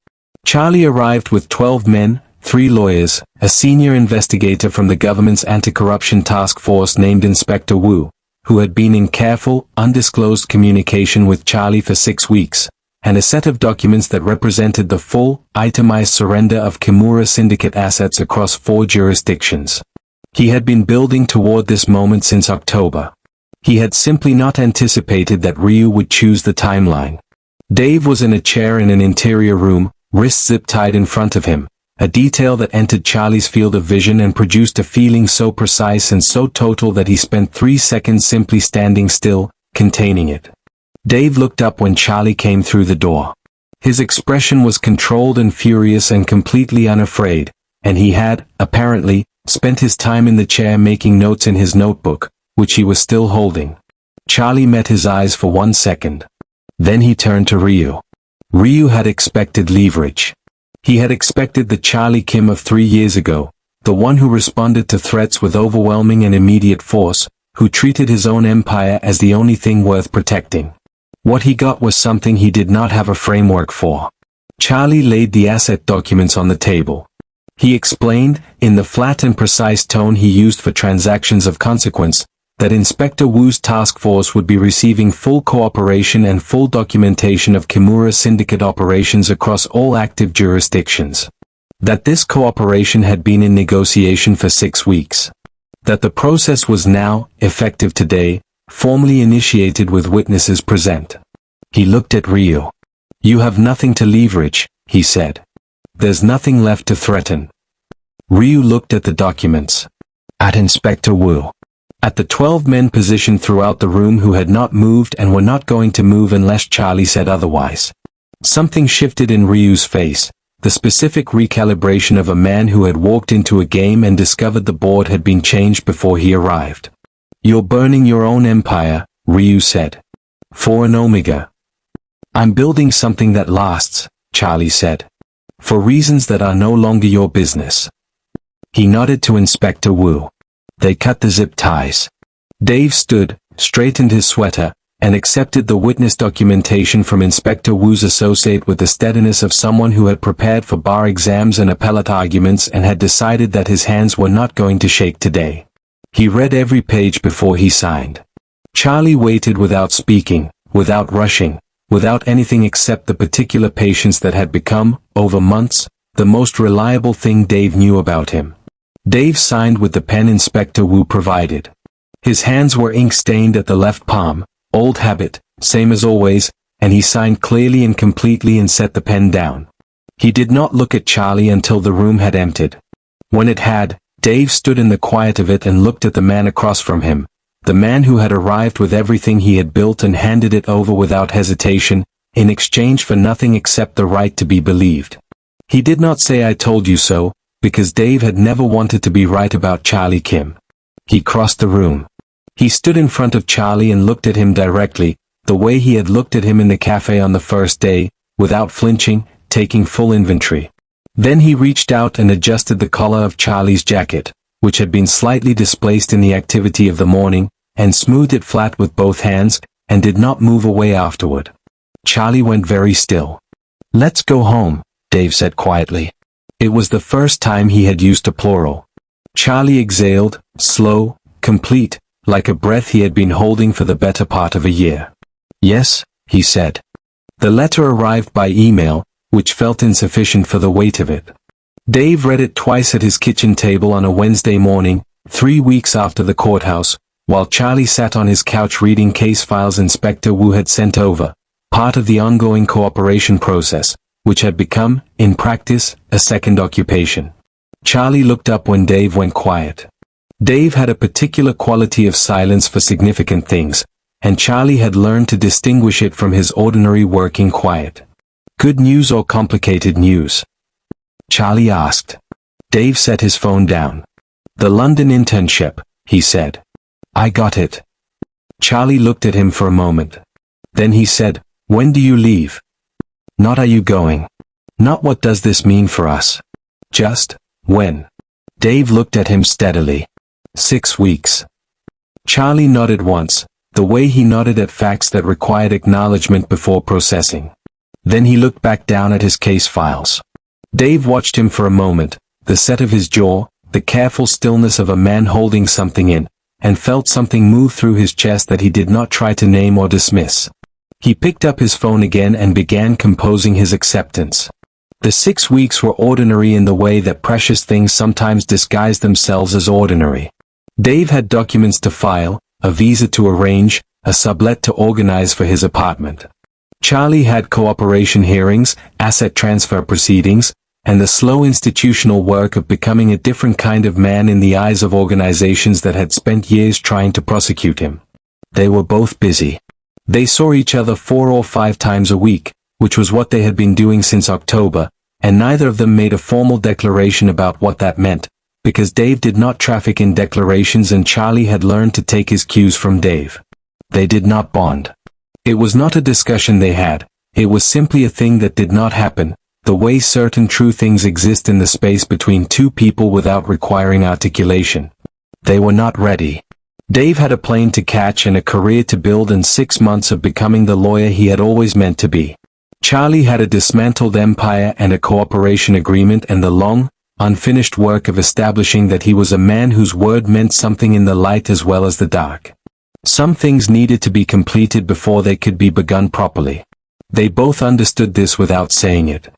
Charlie arrived with 12 men, 3 lawyers, a senior investigator from the government's anti-corruption task force named Inspector Wu, who had been in careful, undisclosed communication with Charlie for 6 weeks, and a set of documents that represented the full, itemized surrender of Kimura Syndicate assets across 4 jurisdictions. He had been building toward this moment since October. He had simply not anticipated that Ryu would choose the timeline. Dave was in a chair in an interior room, wrists zip-tied in front of him, a detail that entered Charlie's field of vision and produced a feeling so precise and so total that he spent 3 seconds simply standing still, containing it. Dave looked up when Charlie came through the door. His expression was controlled and furious and completely unafraid, and he had, apparently, spent his time in the chair making notes in his notebook, which he was still holding. Charlie met his eyes for 1 second. Then he turned to Ryu. Ryu had expected leverage. He had expected the Charlie Kim of 3 years ago, the one who responded to threats with overwhelming and immediate force, who treated his own empire as the only thing worth protecting. What he got was something he did not have a framework for. Charlie laid the asset documents on the table. He explained, in the flat and precise tone he used for transactions of consequence, that Inspector Wu's task force would be receiving full cooperation and full documentation of Kimura Syndicate operations across all active jurisdictions. That this cooperation had been in negotiation for 6 weeks. That the process was now, effective today, formally initiated with witnesses present. He looked at Ryu. "You have nothing to leverage," he said. "There's nothing left to threaten." Ryu looked at the documents. At Inspector Wu. At the 12 men positioned throughout the room who had not moved and were not going to move unless Charlie said otherwise. Something shifted in Ryu's face, the specific recalibration of a man who had walked into a game and discovered the board had been changed before he arrived. "You're burning your own empire," Ryu said. "For an Omega." "I'm building something that lasts," Charlie said. "For reasons that are no longer your business." He nodded to Inspector Wu. They cut the zip ties. Dave stood, straightened his sweater, and accepted the witness documentation from Inspector Wu's associate with the steadiness of someone who had prepared for bar exams and appellate arguments and had decided that his hands were not going to shake today. He read every page before he signed. Charlie waited without speaking, without rushing, without anything except the particular patience that had become, over months, the most reliable thing Dave knew about him. Dave signed with the pen Inspector Wu provided. His hands were ink-stained at the left palm, old habit, same as always, and he signed clearly and completely and set the pen down. He did not look at Charlie until the room had emptied. When it had, Dave stood in the quiet of it and looked at the man across from him, the man who had arrived with everything he had built and handed it over without hesitation, in exchange for nothing except the right to be believed. He did not say "I told you so," because Dave had never wanted to be right about Charlie Kim. He crossed the room. He stood in front of Charlie and looked at him directly, the way he had looked at him in the cafe on the first day, without flinching, taking full inventory. Then he reached out and adjusted the collar of Charlie's jacket, which had been slightly displaced in the activity of the morning, and smoothed it flat with both hands, and did not move away afterward. Charlie went very still. "Let's go home," Dave said quietly. It was the first time he had used a plural. Charlie exhaled, slow, complete, like a breath he had been holding for the better part of a year. "Yes," he said. The letter arrived by email, which felt insufficient for the weight of it. Dave read it twice at his kitchen table on a Wednesday morning, 3 weeks after the courthouse, While Charlie sat on his couch reading case files Inspector Wu had sent over, part of the ongoing cooperation process, which had become, in practice, a second occupation. Charlie looked up when Dave went quiet. Dave had a particular quality of silence for significant things, and Charlie had learned to distinguish it from his ordinary working quiet. Good news or complicated news? Charlie asked. Dave set his phone down. The London internship, he said. I got it. Charlie looked at him for a moment. Then he said, when do you leave? Not are you going. Not what does this mean for us. Just, when. Dave looked at him steadily. 6 weeks. Charlie nodded once, the way he nodded at facts that required acknowledgement before processing. Then he looked back down at his case files. Dave watched him for a moment, the set of his jaw, the careful stillness of a man holding something in, and felt something move through his chest that he did not try to name or dismiss. He picked up his phone again and began composing his acceptance. The 6 weeks were ordinary in the way that precious things sometimes disguise themselves as ordinary. Dave had documents to file, a visa to arrange, a sublet to organize for his apartment. Charlie had cooperation hearings, asset transfer proceedings, and the slow institutional work of becoming a different kind of man in the eyes of organizations that had spent years trying to prosecute him. They were both busy. They saw each other 4 or 5 times a week, which was what they had been doing since October, and neither of them made a formal declaration about what that meant, because Dave did not traffic in declarations and Charlie had learned to take his cues from Dave. They did not bond. It was not a discussion they had, it was simply a thing that did not happen, the way certain true things exist in the space between two people without requiring articulation. They were not ready. Dave had a plane to catch and a career to build and 6 months of becoming the lawyer he had always meant to be. Charlie had a dismantled empire and a cooperation agreement and the long, unfinished work of establishing that he was a man whose word meant something in the light as well as the dark. Some things needed to be completed before they could be begun properly. They both understood this without saying it.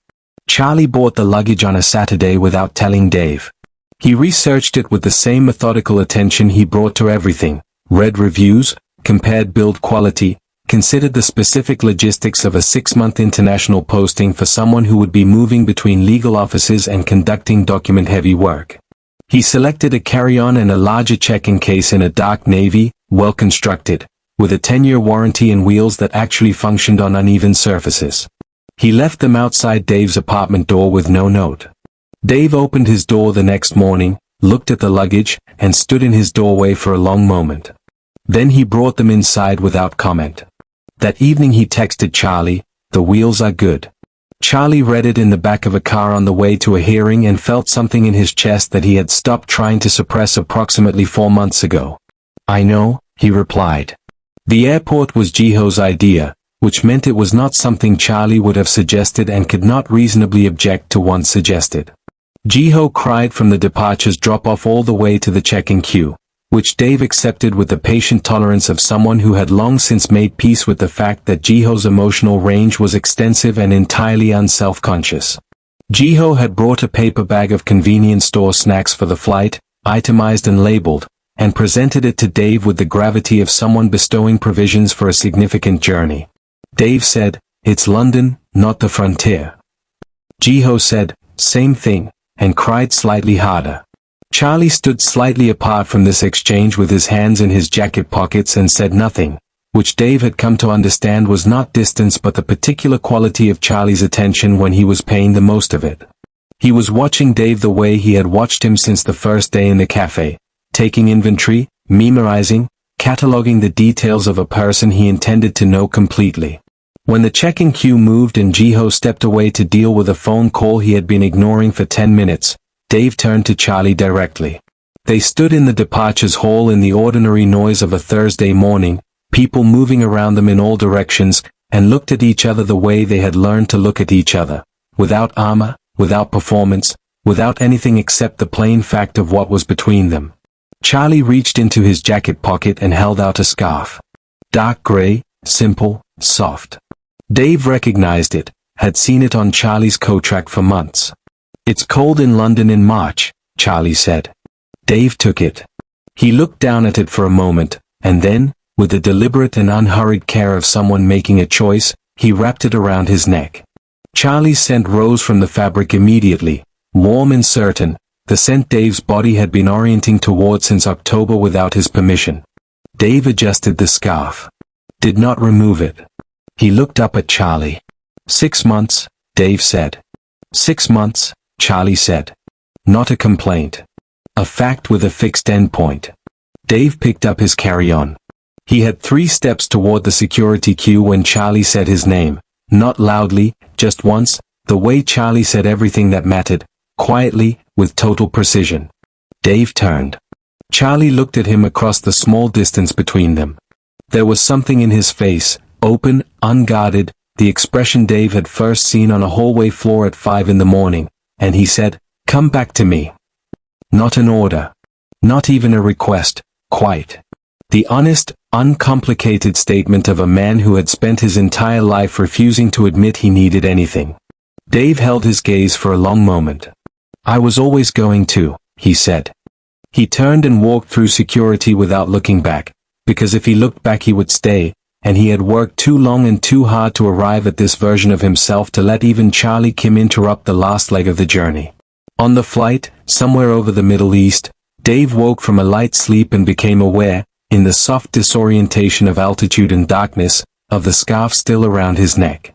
Charlie bought the luggage on a Saturday without telling Dave. He researched it with the same methodical attention he brought to everything, read reviews, compared build quality, considered the specific logistics of a 6-month international posting for someone who would be moving between legal offices and conducting document-heavy work. He selected a carry-on and a larger check-in case in a dark navy, well-constructed, with a 10-year warranty and wheels that actually functioned on uneven surfaces. He left them outside Dave's apartment door with no note. Dave opened his door the next morning, looked at the luggage, and stood in his doorway for a long moment. Then he brought them inside without comment. That evening he texted Charlie, "The wheels are good." Charlie read it in the back of a car on the way to a hearing and felt something in his chest that he had stopped trying to suppress approximately 4 months ago. "I know," he replied. The airport was Jiho's idea, which meant it was not something Charlie would have suggested and could not reasonably object to once suggested. Jiho cried from the departures drop-off all the way to the check-in queue, which Dave accepted with the patient tolerance of someone who had long since made peace with the fact that Jiho's emotional range was extensive and entirely unself-conscious. Jiho had brought a paper bag of convenience store snacks for the flight, itemized and labeled, and presented it to Dave with the gravity of someone bestowing provisions for a significant journey. Dave said, "It's London, not the frontier." Jiho said, "Same thing," and cried slightly harder. Charlie stood slightly apart from this exchange with his hands in his jacket pockets and said nothing, which Dave had come to understand was not distance but the particular quality of Charlie's attention when he was paying the most of it. He was watching Dave the way he had watched him since the first day in the cafe, taking inventory, memorizing, cataloging the details of a person he intended to know completely. When the check-in queue moved and Jiho stepped away to deal with a phone call he had been ignoring for 10 minutes, Dave turned to Charlie directly. They stood in the departures hall in the ordinary noise of a Thursday morning, people moving around them in all directions, and looked at each other the way they had learned to look at each other, without armor, without performance, without anything except the plain fact of what was between them. Charlie reached into his jacket pocket and held out a scarf. Dark gray, simple, soft. Dave recognized it, had seen it on Charlie's coat rack for months. "It's cold in London in March," Charlie said. Dave took it. He looked down at it for a moment, and then, with the deliberate and unhurried care of someone making a choice, he wrapped it around his neck. Charlie's scent rose from the fabric immediately, warm and certain, the scent Dave's body had been orienting toward since October without his permission. Dave adjusted the scarf. Did not remove it. He looked up at Charlie. 6 months, Dave said. 6 months, Charlie said. Not a complaint. A fact with a fixed endpoint. Dave picked up his carry-on. He had 3 steps toward the security queue when Charlie said his name, not loudly, just once, the way Charlie said everything that mattered, quietly, with total precision. Dave turned. Charlie looked at him across the small distance between them. There was something in his face, open, unguarded, the expression Dave had first seen on a hallway floor at 5 in the morning, and he said, "Come back to me." Not an order. Not even a request, quite. The honest, uncomplicated statement of a man who had spent his entire life refusing to admit he needed anything. Dave held his gaze for a long moment. "I was always going to," he said. He turned and walked through security without looking back, because if he looked back he would stay, and he had worked too long and too hard to arrive at this version of himself to let even Charlie Kim interrupt the last leg of the journey. On the flight, somewhere over the Middle East, Dave woke from a light sleep and became aware, in the soft disorientation of altitude and darkness, of the scarf still around his neck.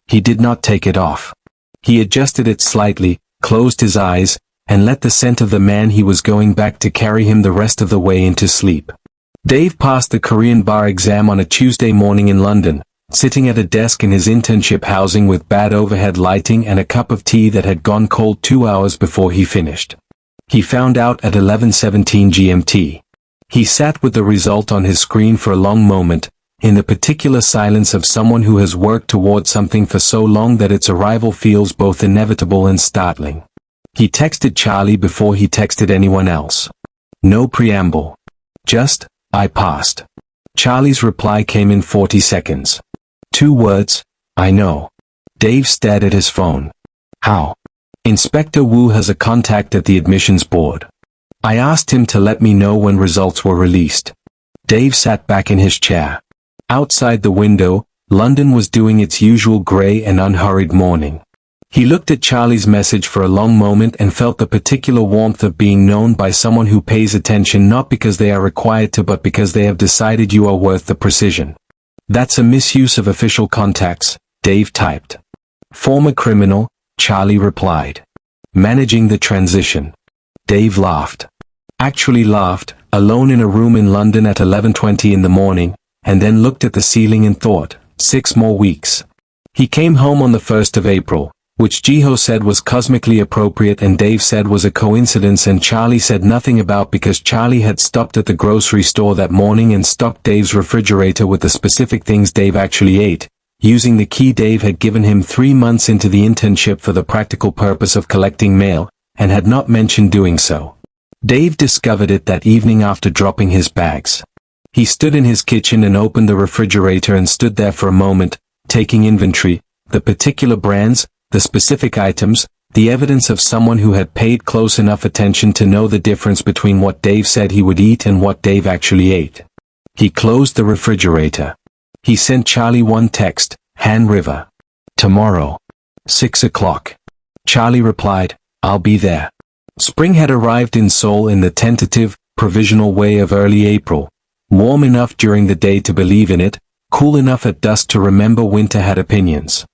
He did not take it off. He adjusted it slightly, closed his eyes, and let the scent of the man he was going back to carry him the rest of the way into sleep. Dave passed the Korean bar exam on a Tuesday morning in London, sitting at a desk in his internship housing with bad overhead lighting and a cup of tea that had gone cold 2 hours before he finished. He found out at 11:17 GMT. He sat with the result on his screen for a long moment, in the particular silence of someone who has worked toward something for so long that its arrival feels both inevitable and startling. He texted Charlie before he texted anyone else. No preamble. Just, "I passed." Charlie's reply came in 40 seconds. 2 words, "I know." Dave stared at his phone. "How?" "Inspector Wu has a contact at the admissions board. I asked him to let me know when results were released." Dave sat back in his chair. Outside the window, London was doing its usual gray and unhurried morning. He looked at Charlie's message for a long moment and felt the particular warmth of being known by someone who pays attention not because they are required to but because they have decided you are worth the precision. "That's a misuse of official contacts," Dave typed. "Former criminal," Charlie replied. "Managing the transition." Dave laughed. Actually laughed, alone in a room in London at 11:20 in the morning, and then looked at the ceiling and thought, 6 more weeks. He came home on the 1st of April, which Jiho said was cosmically appropriate and Dave said was a coincidence and Charlie said nothing about because Charlie had stopped at the grocery store that morning and stocked Dave's refrigerator with the specific things Dave actually ate, using the key Dave had given him 3 months into the internship for the practical purpose of collecting mail, and had not mentioned doing so. Dave discovered it that evening after dropping his bags. He stood in his kitchen and opened the refrigerator and stood there for a moment, taking inventory, the particular brands, the specific items, the evidence of someone who had paid close enough attention to know the difference between what Dave said he would eat and what Dave actually ate. He closed the refrigerator. He sent Charlie one text, Han River. "Tomorrow. 6 o'clock. Charlie replied, "I'll be there." Spring had arrived in Seoul in the tentative, provisional way of early April, warm enough during the day to believe in it, cool enough at dusk to remember winter had opinions.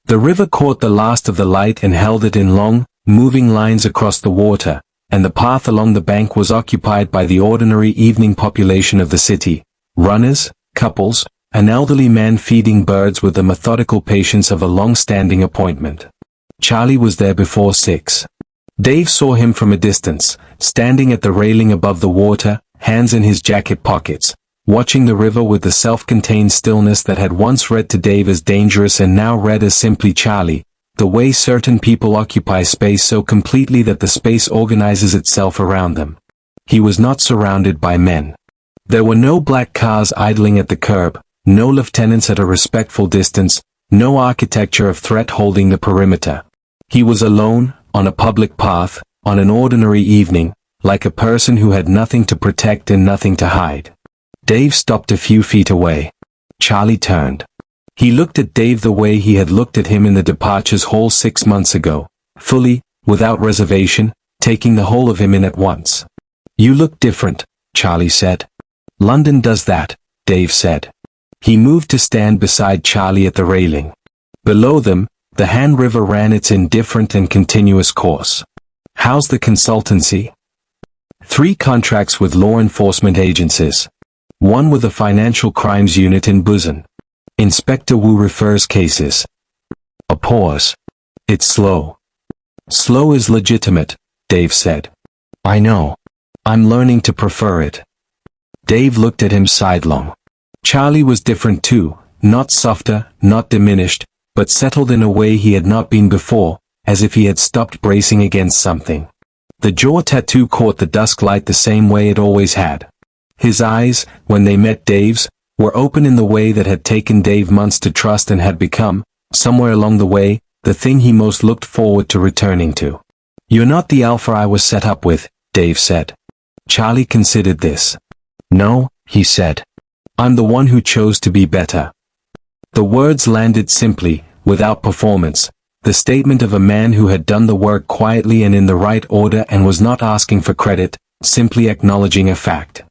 The river caught the last of the light and held it in long, moving lines across the water, and the path along the bank was occupied by the ordinary evening population of the city, runners, couples, an elderly man feeding birds with the methodical patience of a long-standing appointment. Charlie was there before 6. Dave saw him from a distance, standing at the railing above the water, hands in his jacket pockets, watching the river with the self-contained stillness that had once read to Dave as dangerous and now read as simply Charlie, the way certain people occupy space so completely that the space organizes itself around them. He was not surrounded by men. There were no black cars idling at the curb, no lieutenants at a respectful distance, no architecture of threat holding the perimeter. He was alone, on a public path, on an ordinary evening, like a person who had nothing to protect and nothing to hide. Dave stopped a few feet away. Charlie turned. He looked at Dave the way he had looked at him in the departures hall 6 months ago, fully, without reservation, taking the whole of him in at once. "You look different," Charlie said. "London does that," Dave said. He moved to stand beside Charlie at the railing. Below them, the Han River ran its indifferent and continuous course. "How's the consultancy?" 3 contracts with law enforcement agencies. 1 with a financial crimes unit in Busan. Inspector Wu refers cases. A pause. "It's slow." "Slow is legitimate," Dave said. "I know. I'm learning to prefer it." Dave looked at him sidelong. Charlie was different too, not softer, not diminished, but settled in a way he had not been before, as if he had stopped bracing against something. The jaw tattoo caught the dusk light the same way it always had. His eyes, when they met Dave's, were open in the way that had taken Dave months to trust and had become, somewhere along the way, the thing he most looked forward to returning to. "You're not the alpha I was set up with," Dave said. Charlie considered this. "No," he said. "I'm the one who chose to be better." The words landed simply, without performance, the statement of a man who had done the work quietly and in the right order and was not asking for credit, simply acknowledging a fact.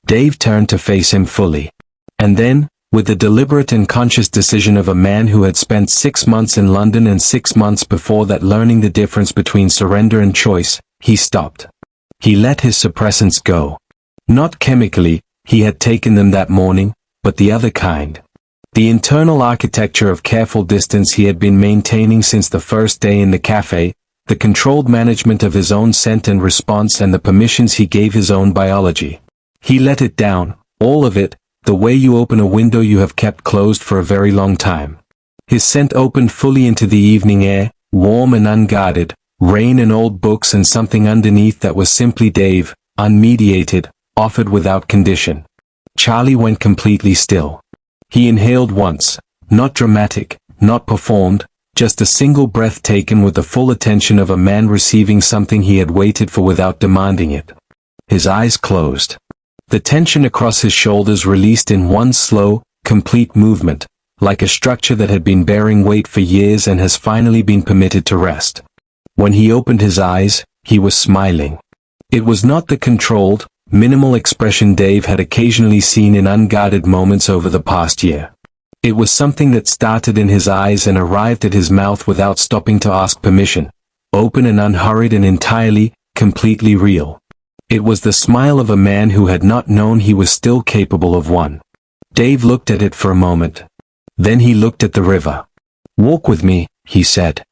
Dave turned to face him fully. And then, with the deliberate and conscious decision of a man who had spent 6 months in London and 6 months before that learning the difference between surrender and choice, he stopped. He let his suppressants go. Not chemically, he had taken them that morning, but the other kind. The internal architecture of careful distance he had been maintaining since the first day in the cafe, the controlled management of his own scent and response and the permissions he gave his own biology. He let it down, all of it, the way you open a window you have kept closed for a very long time. His scent opened fully into the evening air, warm and unguarded, rain and old books and something underneath that was simply Dave, unmediated, offered without condition. Charlie went completely still. He inhaled once, not dramatic, not performed, just a single breath taken with the full attention of a man receiving something he had waited for without demanding it. His eyes closed. The tension across his shoulders released in one slow, complete movement, like a structure that had been bearing weight for years and has finally been permitted to rest. When he opened his eyes, he was smiling. It was not the controlled, minimal expression Dave had occasionally seen in unguarded moments over the past year. It was something that started in his eyes and arrived at his mouth without stopping to ask permission, open and unhurried and entirely, completely real. It was the smile of a man who had not known he was still capable of one. Dave looked at it for a moment. Then he looked at the river. "Walk with me," he said.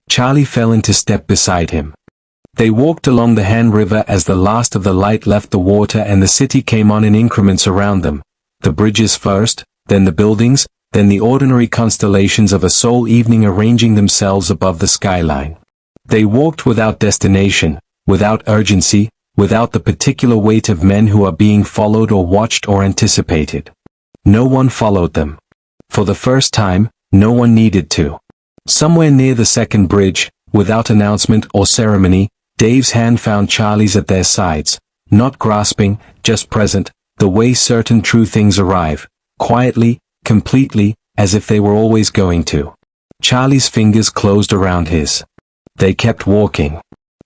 Charlie fell into step beside him. They walked along the Han River as the last of the light left the water and the city came on in increments around them. The bridges first, then the buildings, then the ordinary constellations of a sole evening arranging themselves above the skyline. They walked without destination, without urgency, without the particular weight of men who are being followed or watched or anticipated. No one followed them. For the first time, no one needed to. Somewhere near the second bridge, without announcement or ceremony, Dave's hand found Charlie's at their sides, not grasping, just present, the way certain true things arrive, quietly, completely, as if they were always going to. Charlie's fingers closed around his. They kept walking.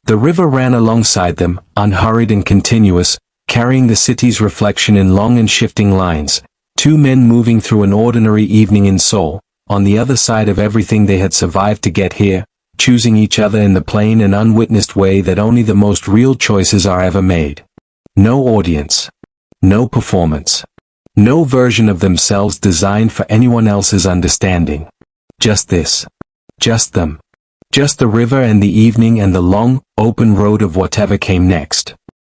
The river ran alongside them, unhurried and continuous, carrying the city's reflection in long and shifting lines, 2 men moving through an ordinary evening in Seoul, on the other side of everything they had survived to get here, choosing each other in the plain and unwitnessed way that only the most real choices are ever made. No audience. No performance. No version of themselves designed for anyone else's understanding. Just this. Just them. Just the river and the evening and the long, open road of whatever came next.